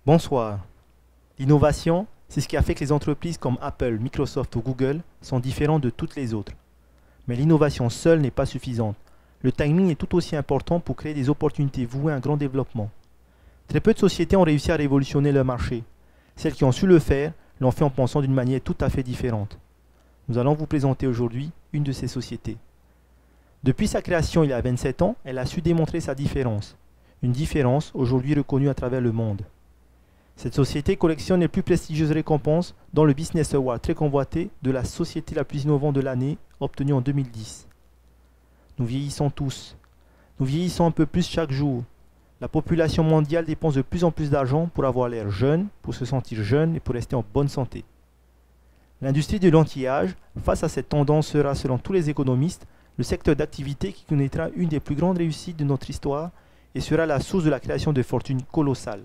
Bonsoir. L'innovation, c'est ce qui a fait que les entreprises comme Apple, Microsoft ou Google sont différentes de toutes les autres. Mais l'innovation seule n'est pas suffisante. Le timing est tout aussi important pour créer des opportunités vouées à un grand développement. Très peu de sociétés ont réussi à révolutionner leur marché. Celles qui ont su le faire l'ont fait en pensant d'une manière tout à fait différente. Nous allons vous présenter aujourd'hui une de ces sociétés. Depuis sa création il y a 27 ans, elle a su démontrer sa différence. Une différence aujourd'hui reconnue à travers le monde. Cette société collectionne les plus prestigieuses récompenses dans le Business Award très convoité de la société la plus innovante de l'année, obtenue en 2010. Nous vieillissons tous. Nous vieillissons un peu plus chaque jour. La population mondiale dépense de plus en plus d'argent pour avoir l'air jeune, pour se sentir jeune et pour rester en bonne santé. L'industrie de l'anti-âge, face à cette tendance, sera, selon tous les économistes, le secteur d'activité qui connaîtra une des plus grandes réussites de notre histoire et sera la source de la création de fortunes colossales.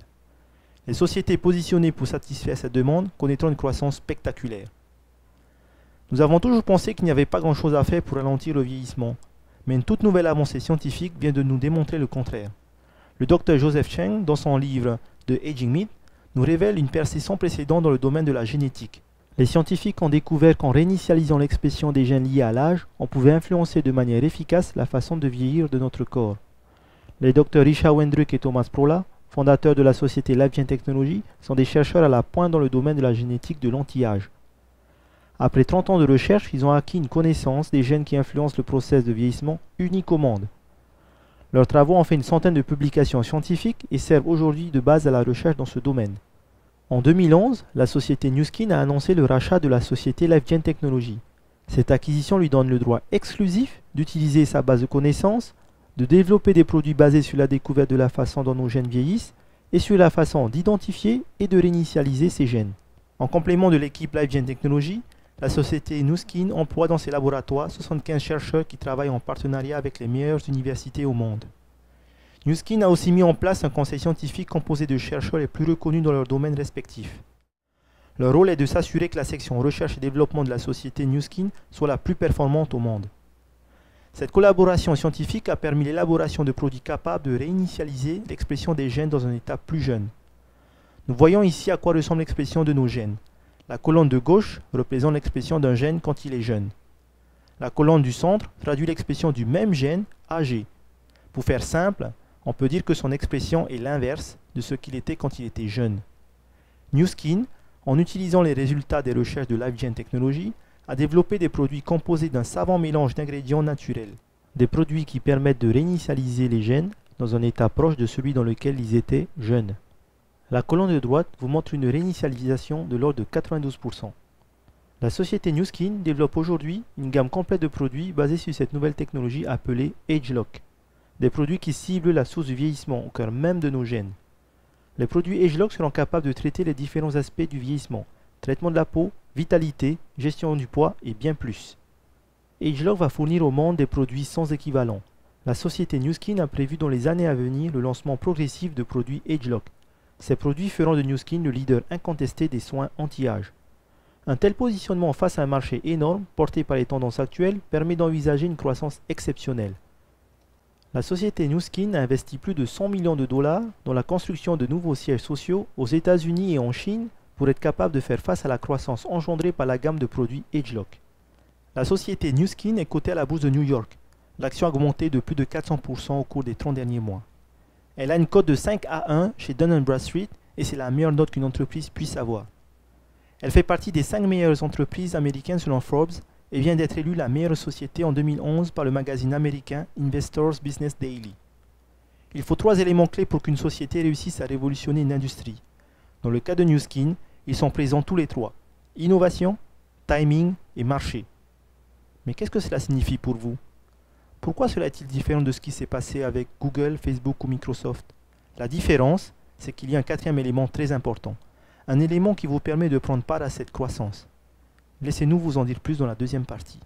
Les sociétés positionnées pour satisfaire cette demande connaîtront une croissance spectaculaire. Nous avons toujours pensé qu'il n'y avait pas grand-chose à faire pour ralentir le vieillissement, mais une toute nouvelle avancée scientifique vient de nous démontrer le contraire. Le Dr Joseph Cheng, dans son livre The Aging Myth, nous révèle une percée sans précédent dans le domaine de la génétique. Les scientifiques ont découvert qu'en réinitialisant l'expression des gènes liés à l'âge, on pouvait influencer de manière efficace la façon de vieillir de notre corps. Les Dr Richard Wendrick et Thomas Prola, fondateurs de la société LifeGen Technologies, sont des chercheurs à la pointe dans le domaine de la génétique de l'anti-âge. Après 30 ans de recherche, ils ont acquis une connaissance des gènes qui influencent le processus de vieillissement unique au monde. Leurs travaux ont fait une centaine de publications scientifiques et servent aujourd'hui de base à la recherche dans ce domaine. En 2011, la société NewSkin a annoncé le rachat de la société LifeGen Technologies. Cette acquisition lui donne le droit exclusif d'utiliser sa base de connaissances, de développer des produits basés sur la découverte de la façon dont nos gènes vieillissent et sur la façon d'identifier et de réinitialiser ces gènes. En complément de l'équipe LifeGen Technologies, la société NewSkin emploie dans ses laboratoires 75 chercheurs qui travaillent en partenariat avec les meilleures universités au monde. NewSkin a aussi mis en place un conseil scientifique composé de chercheurs les plus reconnus dans leurs domaines respectifs. Leur rôle est de s'assurer que la section recherche et développement de la société NewSkin soit la plus performante au monde. Cette collaboration scientifique a permis l'élaboration de produits capables de réinitialiser l'expression des gènes dans un état plus jeune. Nous voyons ici à quoi ressemble l'expression de nos gènes. La colonne de gauche représente l'expression d'un gène quand il est jeune. La colonne du centre traduit l'expression du même gène âgé. Pour faire simple, on peut dire que son expression est l'inverse de ce qu'il était quand il était jeune. NewSkin, en utilisant les résultats des recherches de LifeGen Technologies, a développé des produits composés d'un savant mélange d'ingrédients naturels. Des produits qui permettent de réinitialiser les gènes dans un état proche de celui dans lequel ils étaient jeunes. La colonne de droite vous montre une réinitialisation de l'ordre de 92%. La société NewSkin développe aujourd'hui une gamme complète de produits basés sur cette nouvelle technologie appelée AgeLock. Des produits qui ciblent la source du vieillissement au cœur même de nos gènes. Les produits AgeLock seront capables de traiter les différents aspects du vieillissement, traitement de la peau, vitalité, gestion du poids et bien plus. AgeLock va fournir au monde des produits sans équivalent. La société NewSkin a prévu dans les années à venir le lancement progressif de produits AgeLock. Ces produits feront de NewSkin le leader incontesté des soins anti-âge. Un tel positionnement face à un marché énorme porté par les tendances actuelles permet d'envisager une croissance exceptionnelle. La société NewSkin a investi plus de 100 millions de dollars dans la construction de nouveaux sièges sociaux aux États-Unis et en Chine pour être capable de faire face à la croissance engendrée par la gamme de produits AgeLock. La société NewSkin est cotée à la bourse de New York. L'action a augmenté de plus de 400% au cours des 30 derniers mois. Elle a une cote de 5 à 1 chez Dun & Bradstreet et c'est la meilleure note qu'une entreprise puisse avoir. Elle fait partie des 5 meilleures entreprises américaines selon Forbes et vient d'être élue la meilleure société en 2011 par le magazine américain Investors Business Daily. Il faut 3 éléments clés pour qu'une société réussisse à révolutionner une industrie. Dans le cas de NewSkin, ils sont présents tous les 3. Innovation, timing et marché. Mais qu'est-ce que cela signifie pour vous? Pourquoi cela est-il différent de ce qui s'est passé avec Google, Facebook ou Microsoft? La différence, c'est qu'il y a un 4e élément très important. Un élément qui vous permet de prendre part à cette croissance. Laissez-nous vous en dire plus dans la deuxième partie.